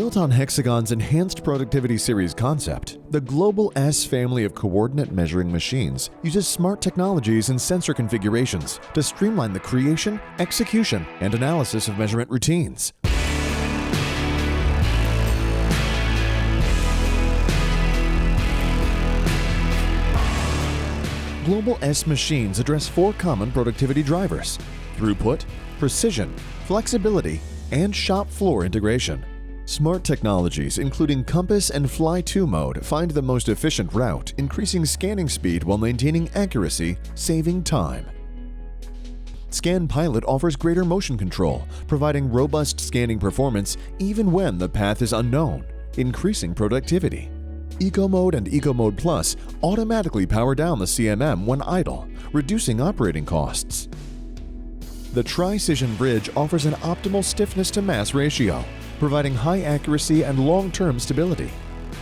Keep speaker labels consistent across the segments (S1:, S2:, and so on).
S1: Built on Hexagon's Enhanced Productivity Series concept, the Global S family of coordinate measuring machines uses smart technologies and sensor configurations to streamline the creation, execution, and analysis of measurement routines. Global S machines address 4 common productivity drivers: throughput, precision, flexibility, and shop floor integration. Smart technologies, including Compass and Fly-to mode, find the most efficient route, increasing scanning speed while maintaining accuracy, saving time. Scan Pilot offers greater motion control, providing robust scanning performance even when the path is unknown, increasing productivity. Eco Mode and Eco Mode Plus automatically power down the CMM when idle, reducing operating costs. The Tri-Cision Bridge offers an optimal stiffness-to-mass ratio, providing high accuracy and long-term stability,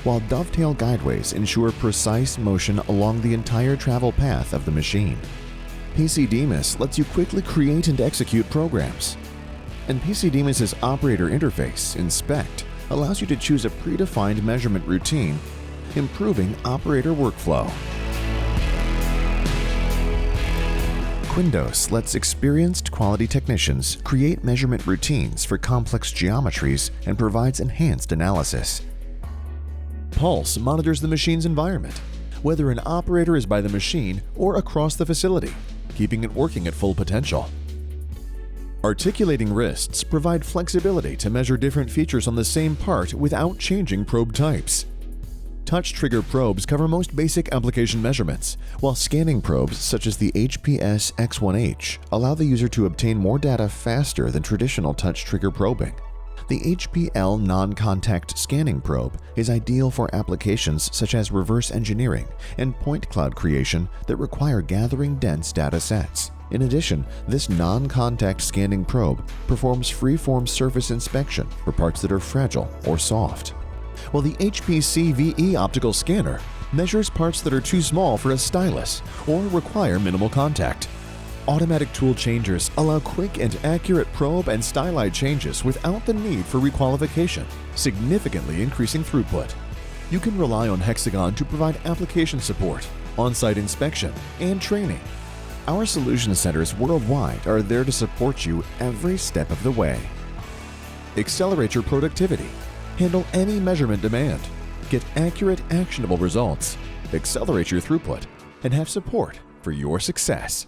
S1: while Dovetail Guideways ensure precise motion along the entire travel path of the machine. PC-DEMIS lets you quickly create and execute programs. And PC-DEMIS's operator interface, Inspect, allows you to choose a predefined measurement routine, improving operator workflow. Quindos lets experienced quality technicians create measurement routines for complex geometries and provides enhanced analysis. Pulse monitors the machine's environment, whether an operator is by the machine or across the facility, keeping it working at full potential. Articulating wrists provide flexibility to measure different features on the same part without changing probe types. Touch trigger probes cover most basic application measurements, while scanning probes such as the HPS X1H allow the user to obtain more data faster than traditional touch trigger probing. The HPL non-contact scanning probe is ideal for applications such as reverse engineering and point cloud creation that require gathering dense data sets. In addition, this non-contact scanning probe performs free-form surface inspection for parts that are fragile or soft, while the HPC VE optical scanner measures parts that are too small for a stylus or require minimal contact. Automatic tool changers allow quick and accurate probe and styli changes without the need for requalification, significantly increasing throughput. You can rely on Hexagon to provide application support, on-site inspection, and training. Our solution centers worldwide are there to support you every step of the way. Accelerate your productivity. Handle any measurement demand. Get accurate, actionable results. Accelerate your throughput and have support for your success.